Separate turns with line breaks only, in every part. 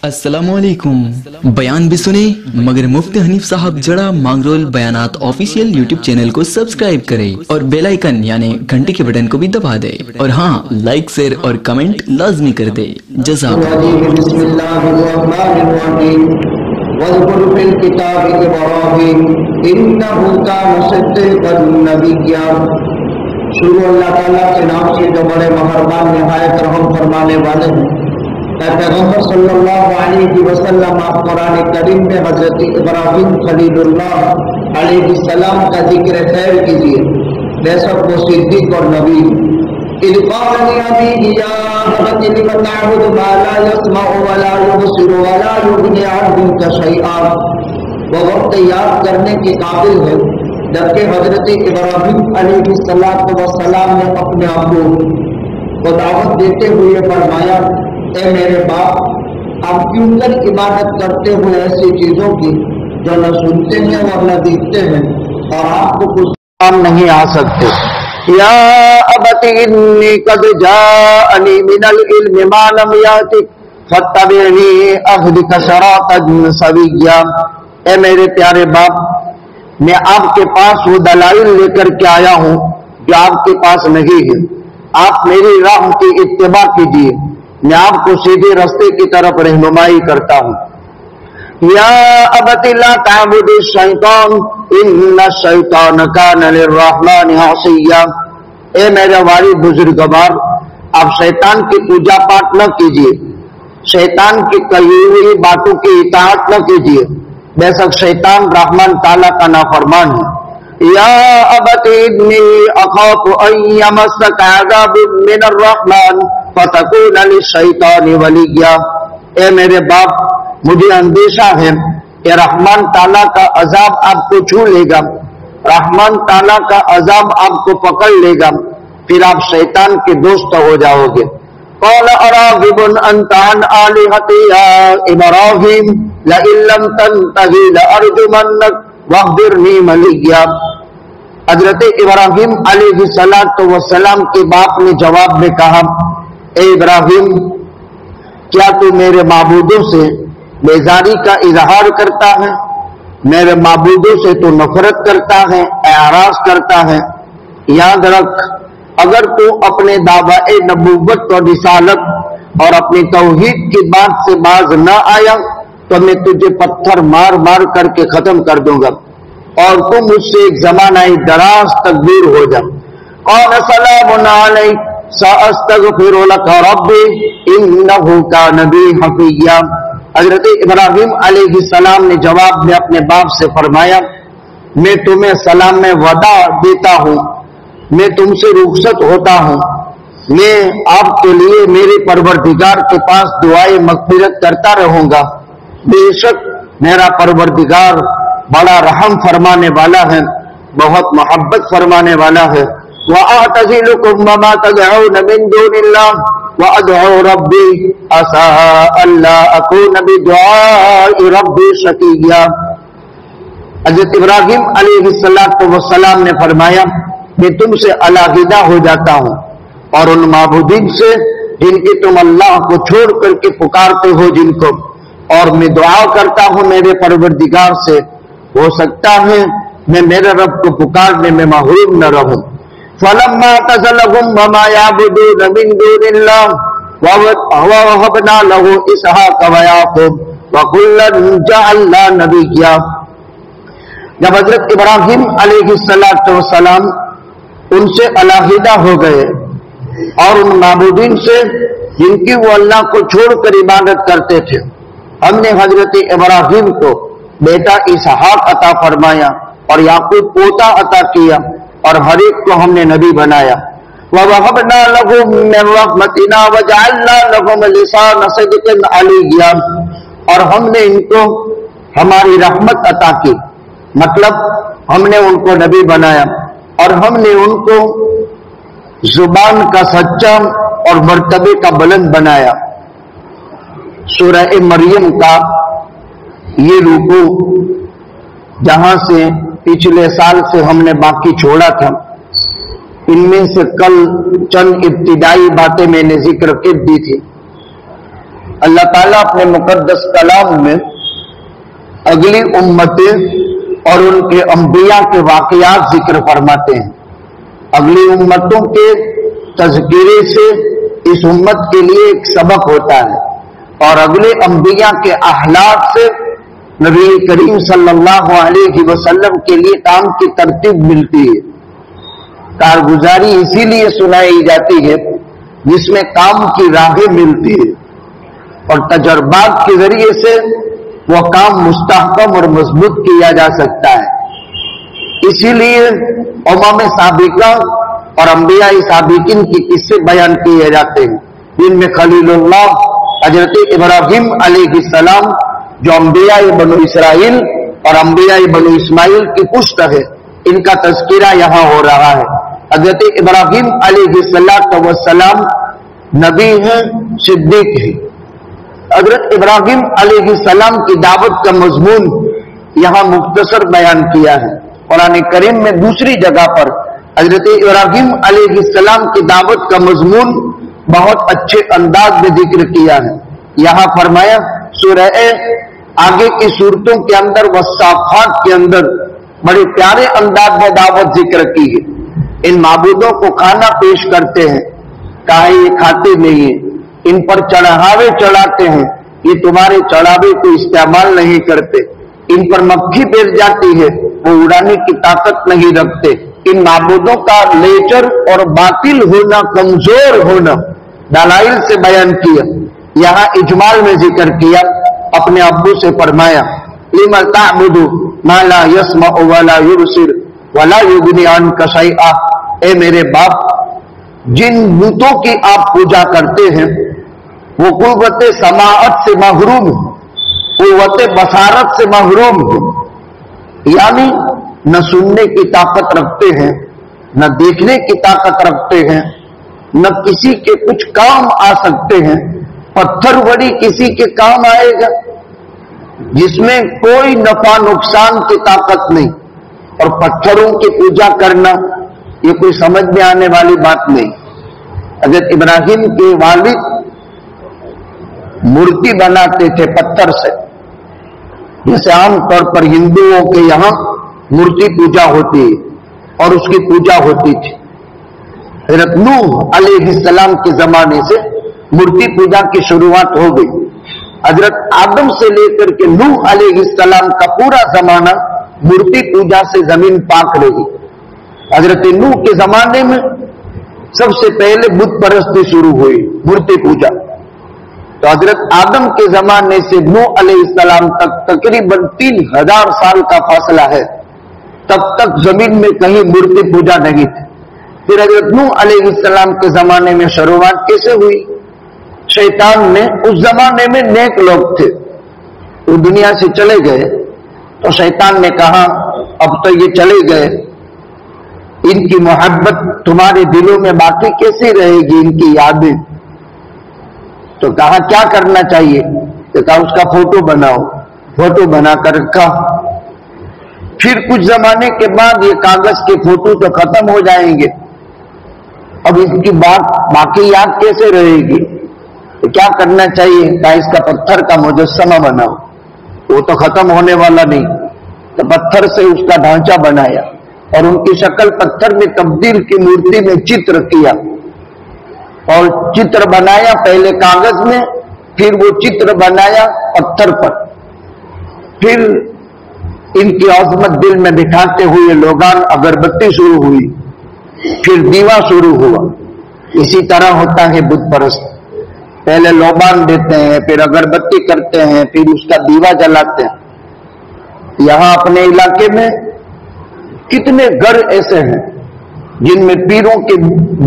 अस्सलामुअलैकुम। बयान भी सुने मगर मुफ्ती हनीफ साहब जड़ा मांगरोल बयानात ऑफिशियल यूट्यूब चैनल को सब्सक्राइब करें और बेल आइकन यानी घंटी के बटन को भी दबा दे और हाँ, लाइक शेयर और कमेंट लाजमी कर दे।
शुरू अल्लाह ताला के नाम से जो बड़े मेहरबान निहायत रहम फरमाने वाले हैं। पैगंबर सल्लल्लाहु अलैहि वसल्लम आप कुरान करीम में हजरत इब्राहिम खलीलुल्लाह अलैहिस्सलाम का जिक्र खैर कीजिए। बेशक वो सिद्दीक और नबी वो वक्त याद करने के काबिल है जबकि हजरत इब्राहिम अलैहिस्सलाम ने अपने अब्बू को दावत देते हुए फरमाया, ए मेरे बाप, आप क्यों कर इबादत करते हुए ऐसी चीजों की जो न सुनते हैं और न दिखते हैं और आपको कुछ काम नहीं आ सकते। या अबती इन्नी कद जाअनी मिनल इल्मि मा लम यातिक फत्तबिनी अहदिक सिरातन सविय्या। ए मेरे प्यारे बाप, मैं आपके पास वो दलाइल लेकर के आया हूँ जो आपके पास नहीं है। आप मेरी राह की इत्तिबा कीजिए, मैं आपको सीधे रास्ते की तरफ रहनुमाई करता हूँ। या अबती ला ताबुदु शैतान इन्ना शैतान कान लिर्रहमानि असिया। ए मेरे वालिद बुजुर्गवार, आप शैतान की पूजा पाठ न कीजिए, शैतान की कही हुई बातों की इताअत न कीजिए, बेशक शैतान रहमान ताला का नाफरमान है। या अबती इन्नी अखाफु अन यमस्सक अज़ाबुन मिनर रहमान फतकून लिशैतानि वलिय्या। ए मेरे बाप, मुझे अंदेशा है कि रहमान ताला का अजाब आपको छू लेगा, रहमान ताला का अजाब आपको पकड़ लेगा, फिर आप शैतान के दोस्त हो जाओगे। क़ाल अराग़िबुन अन्ता अन आलिहती या इब्राहीम लइन लम तंतही लअरजुमन्नक वहजुरनी मलिया। हजरत इब्राहीम अलैहिस्सलातु वस्सलाम के बाप ने जवाब में कहा, ए इब्राहीम, क्या तू मेरे माबूदों से बेजारी का इजहार करता है? मेरे माबूदों से तू नफरत करता है, एराज करता है? याद रख, अगर तू अपने दावा-ए नबूवत और रिसालत और अपनी तौहीद की बात से बाज न आया तो मैं तुझे पत्थर मार मार करके खत्म कर दूंगा और तू मुझसे एक जमानाई दराज तक दूर हो जा। क़ाल सलामुन अलैक सअस्तग़फिरु लक रब्बी इन्नहु कान बी हफ़िय्या। हज़रत इब्राहीम अलैहिस्सलाम ने जवाब में अपने बाप से फरमाया, मैं तुम्हें सलाम में वदा देता हूँ, मैं तुमसे रुखसत होता हूँ, मैं आपके लिए मेरे परवरदिगार के पास दुआए मग़फ़िरत करता रहूंगा। बेशक मेरा परवरदिगार बड़ा रहम फरमाने वाला है, बहुत मोहब्बत फरमाने वाला है। वअअतज़िलुकुम वमा तदऊन मिन दूनिल्लाह वअदऊ रब्बी असा अल्ला अकून बिदुआइ रब्बी शक़िय्या। हज़रत इब्राहीम अलैहिस्सलातु वस्सलाम ने फरमाया, मैं तुमसे अलहदा हो जाता हूँ और उन माबूदीन से जिनके तुम अल्लाह को छोड़ करके पुकारते हो जिनको, और मैं दुआ करता हूँ मेरे परवरदिगार से, हो सकता है मैं मेरे रब को पुकारने में महरूम न रहूं। फलम्मा तज़लहुम वमा याबुदून मिन दूनिल्लाह ववहबना लहू इसहाक व याकूब व कुल्लन जअलना नबिय्या। जब हजरत इब्राहीम अलैहिस्सलातु वस्सलाम उनसे अलहदा हो गए और उन माबूदीन से जिनकी वो अल्लाह को छोड़कर इबादत करते थे, हमने हजरत इब्राहीम को बेटा इसहाक अता फरमाया और याकूब पोता अता किया और हर एक को हमने नबी बनाया। ववहबना लहुम मिन रहमतिना वजअलना लहुम लिसान सिद्क़िन अलिय्या। और हमने इनको हमारी रहमत अता की, मतलब हमने उनको नबी बनाया और हमने उनको जुबान का सच्चा और मर्तबे का बुलंद बनाया। सूरह मरियम का ये रुकू जहां से पिछले साल से हमने बाकी छोड़ा था, इनमें से कल चंद इब्तिदाई बातें मैंने जिक्र कर दी थी। अल्लाह ताला अपने मुकद्दस कलाम में अगली उम्मतें और उनके अंबिया के वाकयात जिक्र फरमाते हैं। अगली उम्मतों के तज़किरे से इस उम्मत के लिए एक सबक होता है और अगले अंबिया के अहलाक से नबी करीम सल्लल्लाहु अलैहि वसल्लम के लिए काम की तरतीब मिलती है। कारगुजारी इसीलिए सुनाई जाती है जिसमें काम की राहें मिलती है और तजर्बात के जरिए से वह काम मुस्तहकम और मजबूत किया जा सकता है। इसीलिए उम्म साबिका और अंबिया साबिकीन के किस्से बयान किए जाते हैं, जिनमें खलीलुल्लाह हजरत इब्राहिम अलैहिस्सलाम जो अंबिया बनु इसराइल और अंबिया बनु इस्माइल की पुश्त है, इनका तज़किरा यहाँ हो रहा है। हजरत इब्राहिम अलैहिस्सलाम नबी हैं, सिद्दीक हैं। हजरत इब्राहिम अलैहिस्सलाम की दावत का मजमून यहाँ मुख्तसर बयान किया है। कुरान करीम में दूसरी जगह पर हजरत इब्राहिम अलैहिस्सलाम की दावत का मजमून बहुत अच्छे अंदाज में जिक्र किया है। यहाँ फरमाया सूरह आगे की सूरतों के अंदर वस्साफात के अंदर बड़े प्यारे अंदाज में दावत जिक्र की है। इन माबूदों को खाना पेश करते हैं, कहा ये खाते नहीं है, इन पर चढ़ावे चढ़ाते हैं, ये तुम्हारे चढ़ावे को इस्तेमाल नहीं करते, इन पर मक्खी बैठ जाती है, वो उड़ाने की ताकत नहीं रखते। इन माबूदों का नेचर और बातिल होना, कमजोर होना दलाइल से बयान किया। यहाँ इजमाल में जिक्र किया, अपने अब्बू से फरमाया लिमा ताबुदु मा ला यस्मउ वला युबसिर वला युगनी अन्का शैआ। ए मेरे बाप, जिन बुतों की आप पूजा करते हैं वो कुव्वत समाअत से महरूम है, कुव्वत बसारत से महरूम है, यानी न सुनने की ताकत रखते हैं, न देखने की ताकत रखते हैं, न किसी के कुछ काम आ सकते हैं। पत्थर बड़ी किसी के काम आएगा जिसमें कोई नफा नुकसान की ताकत नहीं, और पत्थरों की पूजा करना ये कोई समझ में आने वाली बात नहीं। हजरत इब्राहिम के वालिद मूर्ति बनाते थे पत्थर से, जैसे आमतौर पर हिंदुओं के यहाँ मूर्ति पूजा होती है और उसकी पूजा होती थी। हजरत नूह अलैहिस्सलाम के जमाने से मूर्ति पूजा की शुरुआत हो गई। हजरत आदम से लेकर के नूह अलैहिस्सलाम का पूरा जमाना मूर्ति पूजा से जमीन पाक रही। हजरत नूह के जमाने में सबसे पहले बुत परस्ती शुरू हुई, मूर्ति पूजा। तो हजरत आदम के जमाने से नूह अलैहिस्सलाम तक तकरीबन 3000 साल का फासला है, तब तक जमीन में कहीं मूर्ति पूजा नहीं थी। फिर हजरत नूह अलैहिस्सलाम के जमाने में शुरुआत कैसे हुई? शैतान ने, उस जमाने में नेक लोग थे, वो दुनिया से चले गए, तो शैतान ने कहा अब तो ये चले गए, इनकी मोहब्बत तुम्हारे दिलों में बाकी कैसी रहेगी, इनकी यादें। तो कहा क्या करना चाहिए? तो कहा उसका फोटो बनाओ। फोटो बनाकर रखा। फिर कुछ जमाने के बाद ये कागज के फोटो तो खत्म हो जाएंगे, अब इसकी बात बाकी याद कैसे रहेगी? तो क्या करना चाहिए? कहा इसका पत्थर का मुजस्समा बनाओ, वो तो खत्म होने वाला नहीं। तो पत्थर से उसका ढांचा बनाया और उनकी शक्ल पत्थर में तब्दील की, मूर्ति में चित्र किया और चित्र बनाया पहले कागज में, फिर वो चित्र बनाया पत्थर पर। फिर इनकी अजमत दिल में बिठाते हुए लोगान अगरबत्ती शुरू हुई, फिर दीवा शुरू हुआ। इसी तरह होता है बुत परस्त, पहले लोबान देते हैं, फिर अगरबत्ती करते हैं, फिर उसका दीवा जलाते हैं। यहां अपने इलाके में कितने घर ऐसे हैं जिनमें पीरों के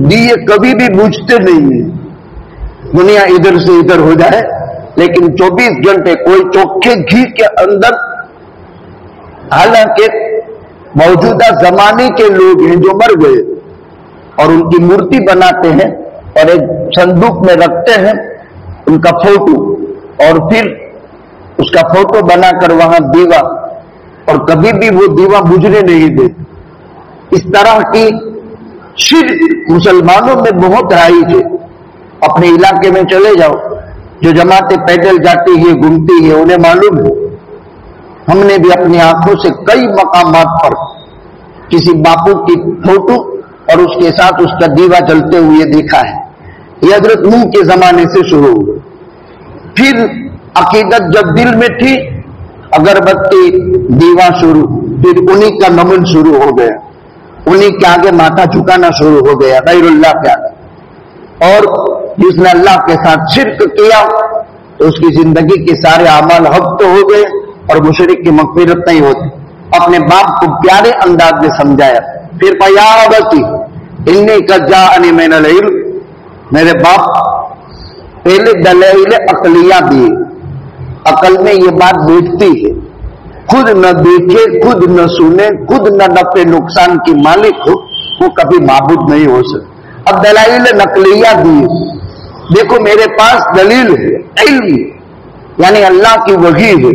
दिए कभी भी बुझते नहीं हैं। दुनिया इधर से इधर हो जाए लेकिन 24 घंटे कोई चोखे घी के अंदर, हालांकि मौजूदा जमाने के लोग हैं जो मर गए और उनकी मूर्ति बनाते हैं और एक संदूक में रखते हैं उनका फोटो, और फिर उसका फोटो बनाकर वहां दीवा, और कभी भी वो दीवा बुझने नहीं देते। इस तरह की शिर्क मुसलमानों में बहुत राइज है। अपने इलाके में चले जाओ, जो जमातें पैदल जाती है, घूमती है, उन्हें मालूम है। हमने भी अपनी आंखों से कई मकामात पर किसी बापू की फोटो और उसके साथ उसका दीवा जलते हुए देखा है। ये हजरत नूह के जमाने से शुरू हुआ। फिर अकीदत जब दिल में थी, अगरबत्ती, दीवा शुरू, फिर उन्हीं का नमन शुरू हो गया, उन्हीं के आगे माथा झुकाना शुरू हो गया, गैरुल्लाह के आगे। और जिसने अल्लाह के साथ शिर्क किया तो उसकी जिंदगी के सारे अमाल हक तो हो गए और मुशरिक की मग़फ़िरत नहीं होती। अपने बाप को प्यारे अंदाज में समझाया। फिर या अबती इन्नी कद जाअनी मिनल इल्म, मेरे बाप पहले दलाइल अक़लिया दिए। अकल में ये बात बैठती है, खुद न देखे, खुद न सुने, खुद न नफ़े नुकसान की मालिक हो, वो कभी माबूद नहीं हो सकता। अब दलाइल नकलिया दिए, देखो मेरे पास दलील है, इल्म यानी अल्लाह की वही है,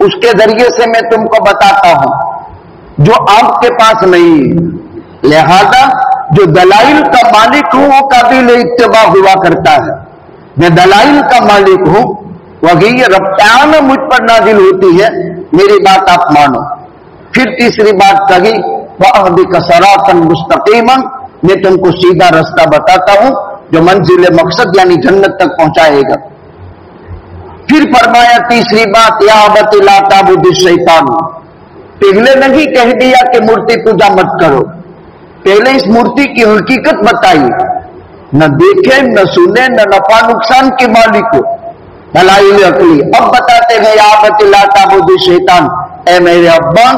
उसके जरिए से मैं तुमको बताता हूं जो आपके पास नहीं है। लिहाजा जो दलाइल का मालिक हूं वो काबिल इत्तिबा हुआ करता है। मैं दलाइल का मालिक हूं, वही रब्ताना मुझ पर नाजिल होती है, मेरी बात आप मानो। फिर तीसरी बात कही, वअहदिका सिरातन मुस्तकीमन, मैं तुमको सीधा रास्ता बताता हूं जो मंजिल मकसद यानी जन्नत तक पहुंचाएगा। फिर फरमाया तीसरी बात, या अबती ला ताबुदि शैतान, पहले नहीं कह दिया कि मूर्ति पूजा मत करो, पहले इस मूर्ति की हकीकत बताई, न देखे न सुने न नफा नुकसान के मालिक हो, दलाइल अकली। अब बताते हैं या अबती ला ताबुदि शैतान, ऐ मेरे अब्बा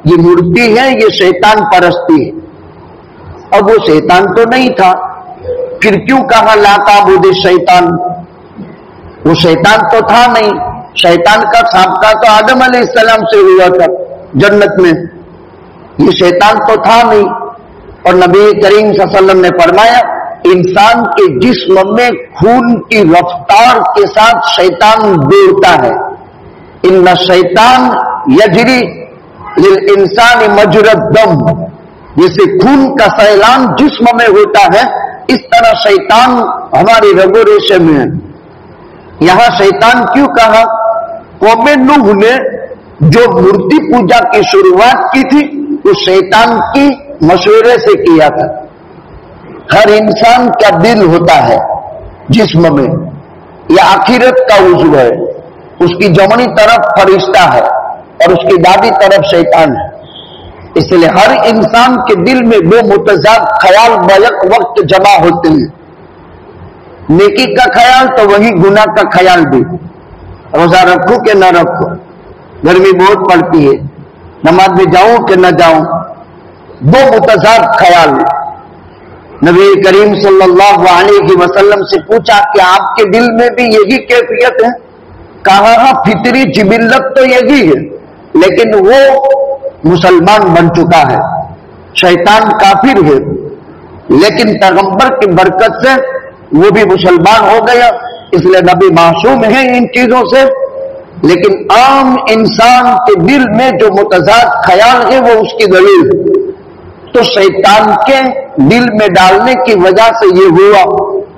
ये मूर्ति है, ये शैतान परस्ती है। अब वो शैतान तो नहीं था, फिर क्यों कहा ला ताबुदि शैतान? वो शैतान तो था नहीं, शैतान का साबका तो आदम अलैहिस्सलाम से हुआ था जन्नत में, ये शैतान तो था नहीं। और नबी करीम सल्लल्लाहु अलैहि वसल्लम ने फरमाया, इंसान के जिस्म में खून की रफ्तार के साथ शैतान दौड़ता है। इन्ना शैतान यजरी लिल इंसान मजरद दम, जैसे खून का सैलान जिस्म में होता है, इस तरह शैतान हमारी रगो रेशे में है। यहां शैतान क्यों कहा? कौमे नूह ने जो मूर्ति पूजा की शुरुआत की थी वो शैतान की मशवरे से किया था। हर इंसान का दिल होता है जिस्म में, यह आखिरत का उज़्व है, उसकी जमनी तरफ फरिश्ता है और उसकी दादी तरफ शैतान है। इसलिए हर इंसान के दिल में दो मुतजाद ख्याल बैक वक्त जमा होते हैं, नेकी का ख्याल तो वही गुनाह का ख्याल भी। रोजा रखूं कि न रखूं, गर्मी बहुत पड़ती है, नमाज में जाऊं कि न जाऊं, दो मुतजाद ख्याल। नबी करीम सल्लल्लाहु अलैहि वसल्लम से पूछा कि आपके दिल में भी यही कैफियत है? कहा हाँ, फितरी जिबिल्लत तो यही है, लेकिन वो मुसलमान बन चुका है, शैतान काफिर है, लेकिन पैगंबर की बरकत से वो भी मुसलमान हो गया, इसलिए नबी मासूम है इन चीजों से। लेकिन आम इंसान के दिल में जो मुतजाद ख्याल है वो उसकी दलील है। तो शैतान के दिल में डालने की वजह से ये हुआ,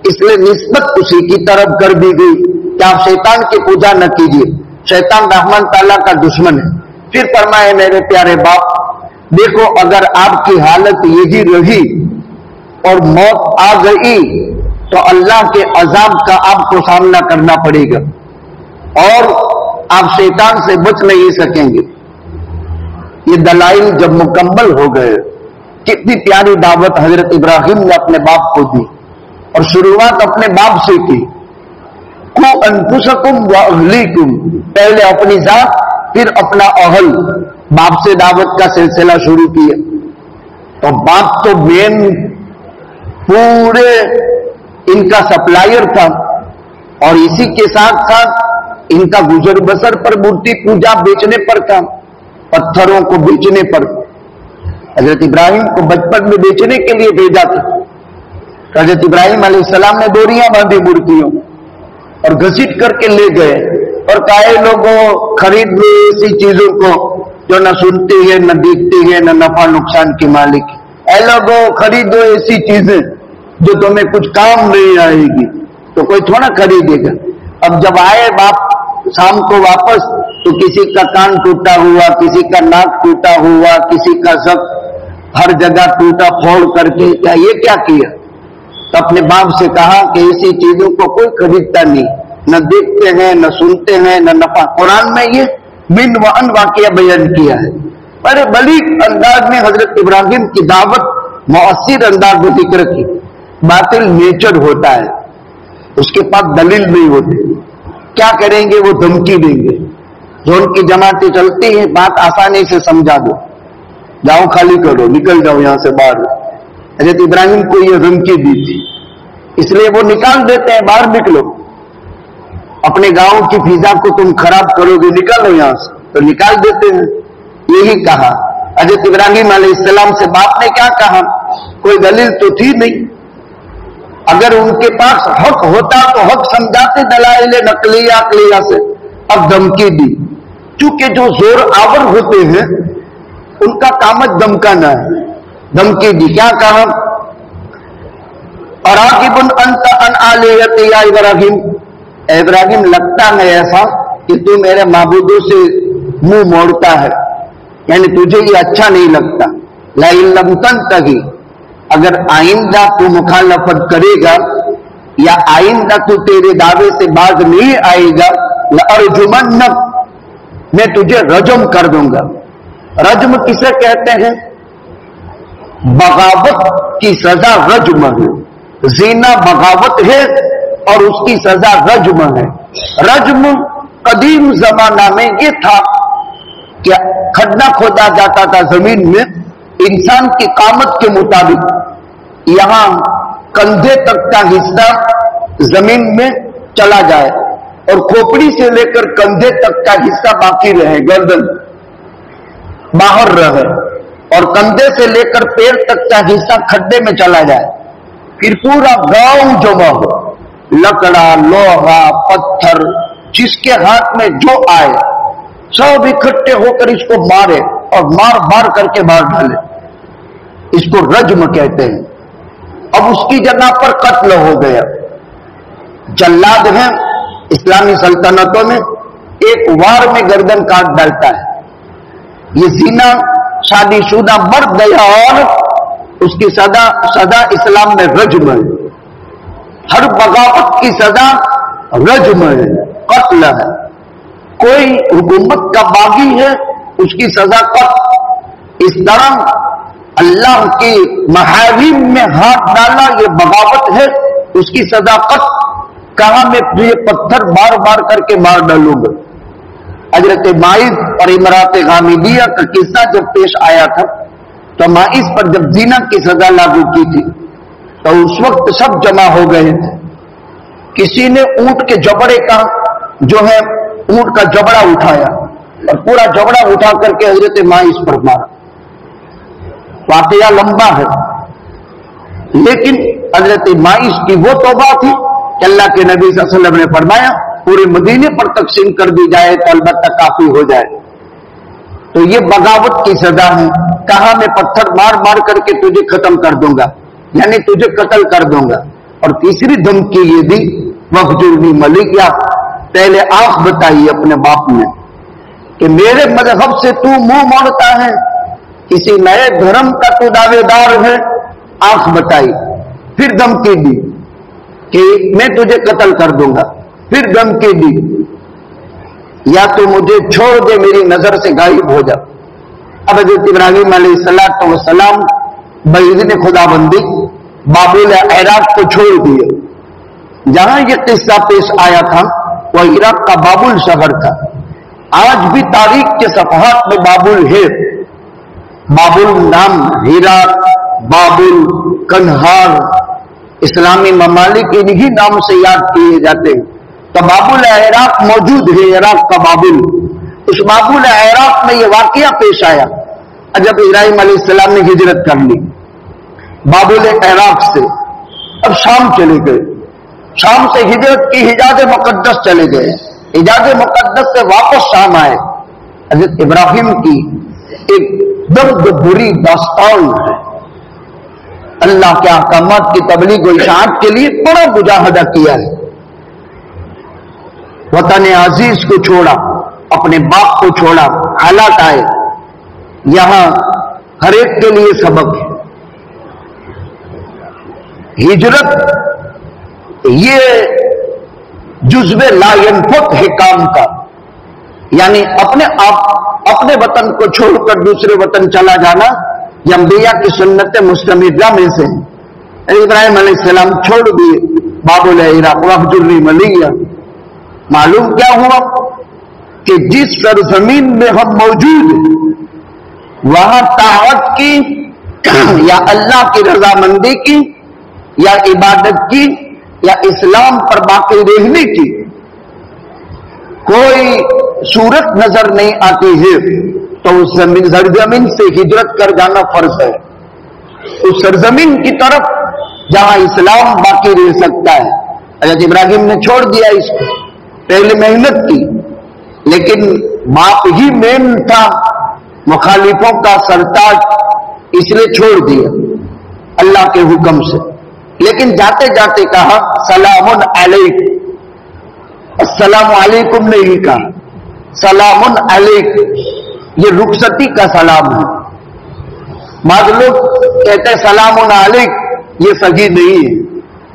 इसलिए निस्बत उसी की तरफ कर दी गई कि आप शैतान की पूजा न कीजिए, शैतान रहमान ताला का दुश्मन है। फिर फरमाए मेरे प्यारे बाप, देखो अगर आपकी हालत यही रही और मौत आ गई तो अल्लाह के अजाब का आपको सामना करना पड़ेगा और आप शैतान से बच नहीं सकेंगे। ये दलाइल जब मुकम्मल हो गए, कितनी प्यारी दावत हजरत इब्राहिम ने अपने बाप को दी और शुरुआत अपने बाप से की। कु अनफुसकुम व अहलीकुम, पहले अपनी जात फिर अपना अहल, बाप से दावत का सिलसिला शुरू किया। तो बाप तो मेन पूरे इनका सप्लायर था और इसी के साथ साथ इनका गुजर बसर पर मूर्ति पूजा बेचने पर था, पत्थरों को बेचने पर। हजरत इब्राहिम को बचपन में बेचने के लिए भेजा था। हजरत इब्राहिम अलैहिस्सलाम ने डोरियां बांधी मूर्तियों और घसीट करके ले गए और कहा लोगों खरीद लो ऐसी चीजों को जो न सुनती है न दिखती है न नफा नुकसान की मालिक है। ऐ लोगों खरीदो ऐसी चीजें जो तुम्हें कुछ काम नहीं आएगी, तो कोई थोड़ा खरीदेगा। अब जब आए बाप शाम को वापस, तो किसी का कान टूटा हुआ, किसी का नाक टूटा हुआ, किसी का सब हर जगह टूटा फोड़ करके, क्या ये क्या किया? तो अपने बाप से कहा कि ऐसी चीजों को कोई खरीदता नहीं, न देखते हैं, न सुनते हैं, न नफा। कुरान में ये बिन व अन वाकया बयान किया है। बड़े बलीग अंदाज में हजरत इब्राहिम की दावत मुअस्सिर अंदाज में जिक्र की। बातिल नेचर होता है, उसके पास दलील नहीं होती, क्या करेंगे? वो धमकी देंगे। जो उनकी जमातें चलती हैं, बात आसानी से समझा दो, जाओ खाली करो, निकल जाओ यहां से बाहर। हजरत इब्राहिम को ये धमकी दी थी, इसलिए वो निकाल देते हैं, बाहर निकलो, अपने गांव की फिजा को तुम खराब करोगे, निकालो यहां से, तो निकाल देते हैं। यही कहा हजरत इब्राहिम अलैहिस्सलाम से बाप ने क्या कहा? कोई दलील तो थी नहीं, अगर उनके पास हक होता तो हक समझाते दलाइल नकलिया अकलिया से। अब धमकी दी, चूंकि जो जोर आवर होते हैं उनका काम धमकाना है। धमकी दी, क्या कहा? अरागिबुन अंत अन आलिहती या इब्राहिम, इब्राहिम लगता है ऐसा कि तू मेरे माबूदों से मुंह मोड़ता है, यानी तुझे ये अच्छा नहीं लगता। ला इन लम तंतही, अगर आइंदा तू मुखालफत करेगा या आइंदा तू तेरे दावे से बाज नहीं आएगा, लअरजुमन्नक, मैं तुझे रजम कर दूंगा। रजम किसे कहते हैं? बगावत की सजा रजम है। जीना बगावत है और उसकी सजा रजम है। रजम कदीम जमाना में ये था कि खड्डा खोदा जाता था जमीन में, इंसान की कामत के मुताबिक यहां कंधे तक का हिस्सा जमीन में चला जाए और खोपड़ी से लेकर कंधे तक का हिस्सा बाकी रहे, गर्दन बाहर रहे, और कंधे से लेकर पैर तक का हिस्सा खड्डे में चला जाए। फिर पूरा गांव जमा हो, लकड़ा, लोहा, पत्थर, जिसके हाथ में जो आए सब इकट्ठे होकर इसको मारे और मार मार करके मार डाले। इसको रज्म कहते हैं। अब उसकी जगह पर कत्ल हो गया। जल्लाद है इस्लामी सल्तनतों में, एक वार में गर्दन काट डालता है। ये जीना शादीशुदा मर्द या औरत, उसकी सदा इस्लाम में रज्म है। हर बगावत की सजा रज्म है, कत्ल है। कोई हुकूमत का बागी है, उसकी सजा कत्ल। इस तरह अल्लाह के महारिम में हाथ डाला, ये बगावत है, उसकी सजा कत्ल। कहा मैं तुझे पत्थर बार बार करके मार डालूंगा। हजरत माइज और इमरात गामिदिया का किस्सा जब पेश आया था, तो माइज पर जब जीना की सजा लागू की थी, तो उस वक्त सब जमा हो गए थे। किसी ने ऊंट के जबड़े का जो है ऊंट का जबड़ा उठाया और पूरा जबड़ा उठा करके हजरत माइज पर मारा। वाकया लंबा है, लेकिन हजरत माइज की वो तौबा थी कि अल्लाह के नबी सल्लल्लाहु अलैहि वसल्लम ने फरमाया पूरे मदीने पर तकसीम कर दी जाए तो अलबत्ता काफी हो जाए। तो ये बगावत की सजा है। कहा मैं पत्थर मार मार करके तुझे खत्म कर दूंगा, यानी तुझे कत्ल कर दूंगा। और तीसरी धमकी ये दी, वफ़जुरनी मलिया, पहले आंख बताई अपने बाप ने कि मेरे मजहब से तू मुंह मोड़ता है, किसी नए धर्म का तू दावेदार है। आंख बताई, फिर धमकी दी कि मैं तुझे कत्ल कर दूंगा। फिर धमकी दी, या तो मुझे छोड़ दे, मेरी नजर से गायब हो जा। अब हज़रत इब्राहिम अलैहिस्सलाम बइज़्न खुदाबंदी बाबुल इराक को छोड़ दिए। जहां यह किस्सा पेश आया था वह इराक का बाबुल शहर था। आज भी तारीख के सफहात में बाबुल है। बाबुल नाम हिराक, बाबुल, कन्हार, इस्लामी ममालिक इन्हीं नाम से याद किए जाते हैं। तो बाबुल इराक मौजूद है, इराक का बाबुल। उस बाबुल इराक में यह वाकया पेश आया जब इब्राहिम अलैहिस्सलाम ने हिजरत कर ली बाबुल इराक से। अब शाम चले गए, शाम से हिजरत की, हिजाज मुकद्दस चले गए। हिजाज मुकद्दस से वापस शाम आए। हज़रत इब्राहिम की एक दर्द बुरी दास्तान है। अल्लाह के अहकामात की तबलीग और इशाअत के लिए बड़ा मुजाहदा किया है। वतन अजीज को छोड़ा, अपने बाप को छोड़ा, हालात आए। यहां हर एक के लिए सबक है। हिजरत ये जुज़्वे ला यनफक है काम का, यानी अपने आप अपने वतन को छोड़कर दूसरे वतन चला जाना, यह अंबिया की सुन्नत मुस्तमिदा में से। इब्राहिम अलैहिस्सलाम छोड़ दिए बाबुल इराक वहजुर्नी मलिया। मालूम क्या हुआ कि जिस सरजमीन में हम मौजूद हैं वहां ताअत की या अल्लाह की रजामंदी की या इबादत की या इस्लाम पर बाकी रहने की कोई सूरत नजर नहीं आती है, तो उस सरजमीन से हिजरत कर जाना फर्ज है। उस सरजमीन की तरफ जहां इस्लाम बाकी रह सकता है। हज़रत इब्राहिम ने छोड़ दिया इसको, पहले मेहनत की, लेकिन बाप ही मेन था मुखालिफों का सरताज, इसलिए छोड़ दिया अल्लाह के हुक्म से। लेकिन जाते जाते कहा सलामुन अलैक, अस्सलामु अलैकुम नहीं कहा, सलामुन अलैक, ये रुखसती का सलाम है। बाद लोग कहते हैं सलामुन अलैक, ये सही नहीं है।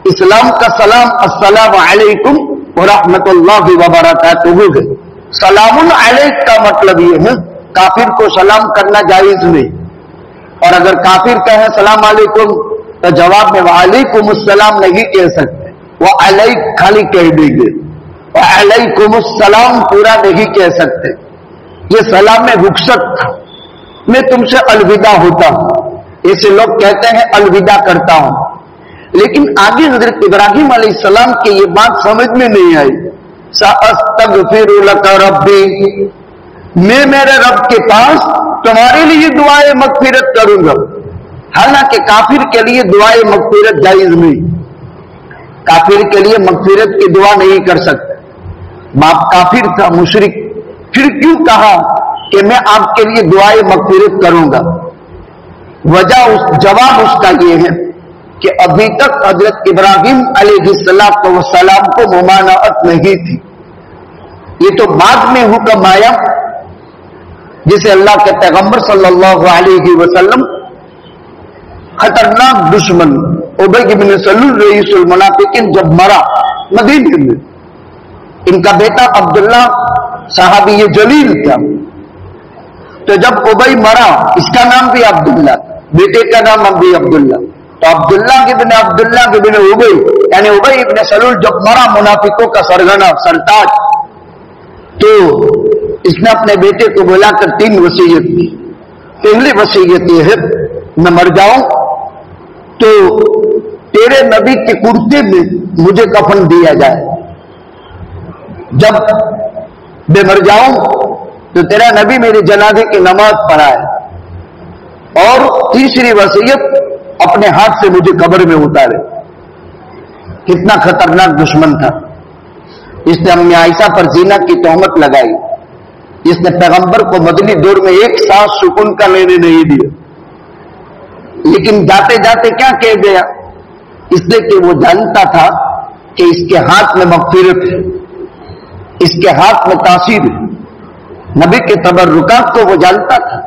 इस्लाम का सलाम अस्सलामु अलैकुम व रहमतुल्लाहि व बरकातुहू है। सलामुन अलैक का मतलब ये है काफिर को सलाम करना जायज नहीं, और अगर काफिर कहे सलाम अलैकुम तो जवाब में वालेकुम अस्सलाम नहीं कह सकते, वो अलैक खाली कह देंगे, वालेकुम अस्सलाम पूरा नहीं कह सकते। ये सलाम में रुखसत था, मैं तुमसे अलविदा होता हूं। ऐसे लोग कहते हैं अलविदा करता हूं, लेकिन आगे हजरत इब्राहिम अलैहिस्सलाम की ये बात समझ में नहीं आई। सअस्तगफिरु लक रब्बी, मैं मेरे रब के पास तुम्हारे लिए दुआए मगफिरत करूंगा। हालांकि काफिर के लिए दुआए मगफिरत जायज नहीं, काफिर के लिए मगफिरत की दुआ नहीं कर सकते। बाप काफिर था, मुशरिक, फिर क्यों कहा कि मैं आपके लिए दुआए मगफिरत करूंगा? जवाब उसका ये है कि अभी तक हजरत इब्राहिम अलैहिस्सलाम को मुमानअत नहीं थी। ये तो बाद में हुक्म आया, जिसे अल्लाह के पैगंबर सल्लल्लाहु अलैहि वसल्लम खतरनाक दुश्मन उबई इब्न सलूल रईसुल मुनाफिकीन जब मरा मदीने में, इनका बेटा अब्दुल्ला साहबी ये जलील था, तो जब उबई मरा, इसका नाम भी अब्दुल्ला, बेटे का नाम भी अब्दुल्ला, तो अब्दुल्ला इब्न उबई यानी उबई इब्न सलूल जब मरा, मुनाफिकों का सरगना सरताज, तो इसने अपने बेटे को बुलाकर 3 वसीयत की। पहली वसीयत यह है, मैं मर जाऊं तो तेरे नबी के कुर्ते में मुझे कफन दिया जाए, जब मैं मर जाऊं तो तेरा नबी मेरे जनाजे की नमाज पढ़ाए, और तीसरी वसीयत, अपने हाथ से मुझे कब्र में उतारे। कितना खतरनाक दुश्मन था। इसने अम्मी आयशा पर जीना की तोहमत लगाई, इसने पैगंबर को मदनी दौर में एक सांस सुकून का लेने नहीं दिया। लेकिन जाते जाते क्या कह गया? इसलिए कि वो जानता था कि इसके हाथ में मगफिरत है, इसके हाथ में तासीर है, नबी के तबर्रुकात को वो जानता था।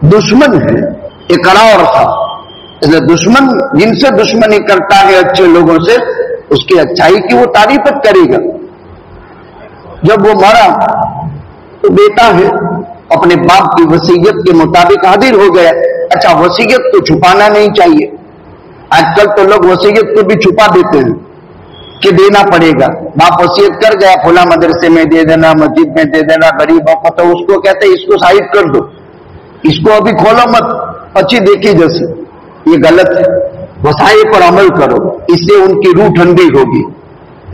दुश्मन है, इकरार था, इसलिए दुश्मन जिनसे दुश्मनी करता है अच्छे लोगों से, उसकी अच्छाई की वो तारीफ करेगा। जब वो मरा तो बेटा है, अपने बाप की वसीयत के मुताबिक हाजिर हो गया। अच्छा, वसीयत को छुपाना नहीं चाहिए। आजकल तो लोग वसीयत को भी छुपा देते हैं कि देना पड़ेगा। बाप वसीयत कर गया, फुला मदरसे में दे देना, मस्जिद में दे देना, गरीबों को, तो उसको कहते हैं इसको साइड कर दो, इसको अभी खोलो मत, अच्छी देखी जैसे। ये गलत है। वसाए पर अमल करो, इससे उनकी रूह ठंडी होगी।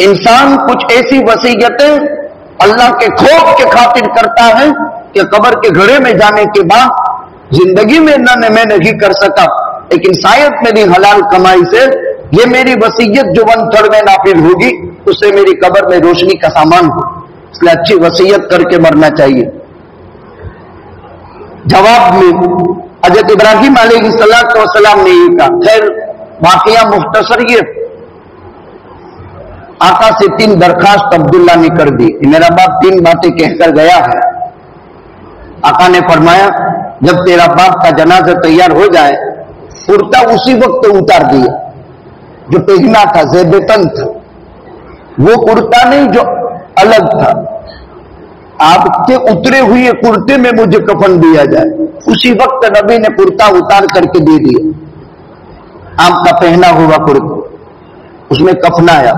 इंसान कुछ ऐसी वसीयतें अल्लाह के खौफ के खातिर करता है कि कब्र के घड़े में जाने के बाद जिंदगी में मैं नहीं कर सका, लेकिन शायद मेरी हलाल कमाई से ये मेरी वसीयत जो 1/3 में नाफिल होगी, उससे मेरी कब्र में रोशनी का सामान हो। इसलिए अच्छी वसीयत करके मरना चाहिए। जवाब में हजरत इब्राहिम अलैहिस्सलाम ने ये कहा। खैर वाकया मुख्तसर ये आका से 3 दरखास्त अब्दुल्ला ने कर दी कि मेरा बाप 3 बातें कहकर गया है। आका ने फरमाया जब तेरा बाप का जनाजा तैयार हो जाए कुर्ता उसी वक्त उतार दिया, जो पहना था ज़ेबतन था, वो कुर्ता नहीं जो अलग था। आपके उतरे हुए कुर्ते में मुझे कफन दिया जाए। उसी वक्त नबी ने कुर्ता उतार करके दे दिया, आपका पहना हुआ कुर्ता, उसमें कफनाया।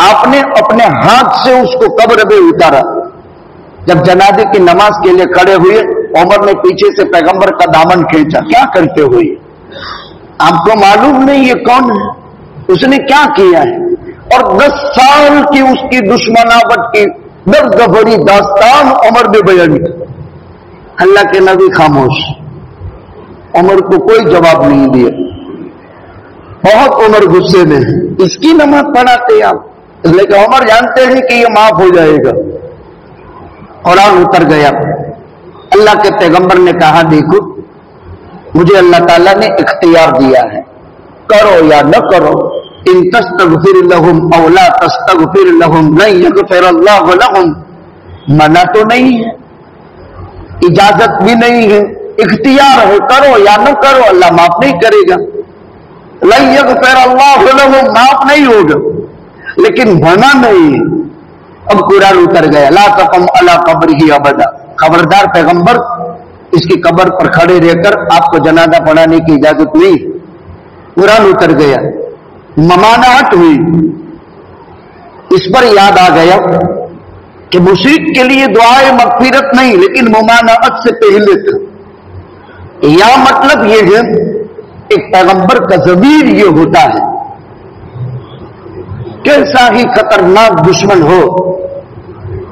आपने अपने हाथ से उसको कब्र में उतारा। जब जनाजे की नमाज के लिए खड़े हुए, उमर ने पीछे से पैगंबर का दामन खींचा, क्या करते हुए? आपको मालूम नहीं ये कौन है, उसने क्या किया है? और 10 साल की उसकी दुश्मनावट की दर्द भरी दास्तान उमर ने बयान की। अल्लाह के नबी खामोश, उमर को कोई जवाब नहीं दिया। बहुत उमर गुस्से में है, इसकी नमाज पढ़ाते आप, लेकिन उमर जानते हैं कि ये माफ हो जाएगा। कुरान उतर गया। अल्लाह के पैगंबर ने कहा देखो मुझे अल्लाह ताला ने इख्तियार दिया है, करो या न करो, इन तस्तगफिर लहुम औ ला तस्तगफिर लहुम लन यगफिरल्लाहु लहुम, मना तो नहीं है, इजाजत भी नहीं है, इख्तियार है, करो या न करो, अल्लाह माफ नहीं करेगा। लन यगफिरल्लाहु लहुम, माफ नहीं होगा, लेकिन मना नहीं है। अब कुरान उतर गया, ला तक़म अला कब्रिही अबदा, खबरदार पैगंबर इसकी कब्र पर खड़े रहकर आपको जनाजा पढ़ाने की इजाजत नहीं। कुरान उतर गया, ममानाहट हुई। इस पर याद आ गया कि मुशरिक के लिए दुआए मगफिरत नहीं, लेकिन मुमानाहत से पहले था। या मतलब यह है एक पैगंबर का ज़मीर ये होता है, कैसा ही खतरनाक दुश्मन हो,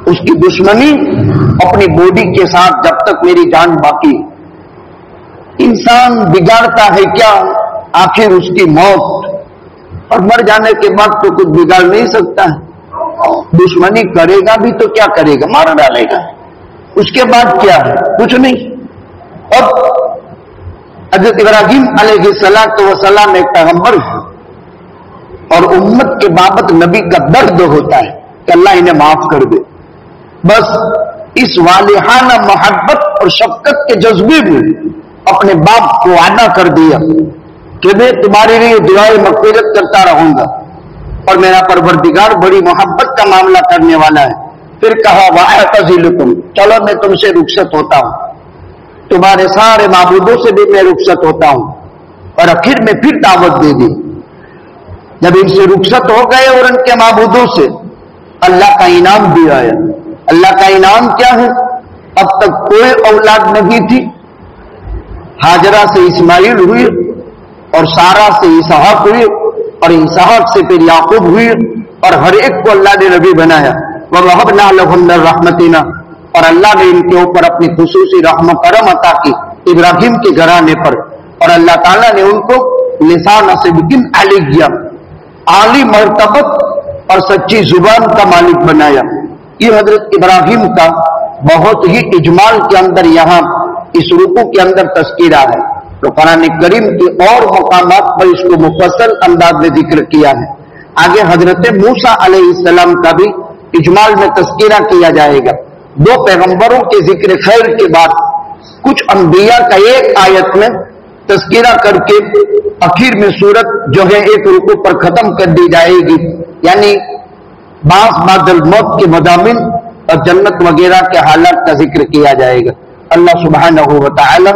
उसकी दुश्मनी अपनी बॉडी के साथ जब तक मेरी जान बाकी। इंसान बिगाड़ता है क्या, आखिर उसकी मौत, और मर जाने के बाद तो कुछ बिगाड़ नहीं सकता है। दुश्मनी करेगा भी तो क्या करेगा, मार डालेगा, उसके बाद क्या है, कुछ नहीं। अब हज़रत इब्राहीम अलैहिस्सलातु वस्सलाम एक पैगंबर है, और उम्मत के बाबत नबी का दर्द होता है कि अल्लाह इन्हें माफ कर दे। बस इस वालिहाना मोहब्बत और शफकत के जज्बे में अपने बाप को वादा कर दिया कि मैं तुम्हारे लिए दुआए मग़फ़िरत करता रहूंगा, और मेरा परवरदिगार बड़ी मोहब्बत का मामला करने वाला है। फिर कहा वअअतज़िलुकुम, चलो मैं तुमसे रुखसत होता हूं, तुम्हारे सारे माबूदों से भी मैं रुखसत होता हूं। और आखिर में फिर दावत दे दी। जब इनसे रुखसत हो गए और उनके माबूदों से, अल्लाह का इनाम भी आया। अल्लाह का इनाम क्या है? अब तक कोई औलाद नहीं थी, हाजरा से इस्माइल हुए, और सारा से इसहाक हुए, और इसहाक से फिर याकूब हुए, और हर एक को अल्लाह ने नबी बनाया। ववहबना लहुम मिन रहमतिना, और अल्लाह ने इनके ऊपर अपनी खुसूसी रहमत करम अता की इब्राहिम के घराने पर, और अल्लाह ताला ने उनको लिसान सिद्क़िन अलिय्या, आली मर्तबत और सच्ची जुबान का मालिक बनाया। ये हजरत इब्राहिम का बहुत ही इजमाल के अंदर यहाँ इस रुकू के अंदर तस्कीरा है। तो कुरान करीम के और मकामात पर इसको मुफस्सल अंदाज में जिक्र किया है। आगे हजरत मूसा अलैहिस्सलाम का भी इजमाल में तस्कीरा किया जाएगा। 2 पैगंबरों के जिक्र खैर के बाद कुछ अंबिया का एक आयत में तस्कीरा करके आखिर में सूरत जो है एक रुकू पर खत्म कर दी जाएगी, यानी बास बादल मौत के मदामिन और जन्नत वगैरह के हालात का जिक्र किया जाएगा। अल्लाह सुब्हानहू व तआला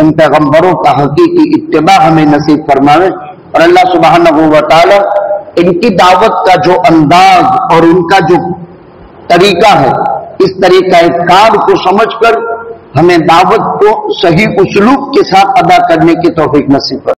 इन पैगंबरों का हकीकी इत्तिबा हमें नसीब फरमावे, और अल्लाह सुब्हानहू व तआला इनकी दावत का जो अंदाज और उनका जो तरीका है, इस तरीका कार को समझकर हमें दावत को सही उसलूब के साथ अदा करने की तौफीक नसीब फरमावे।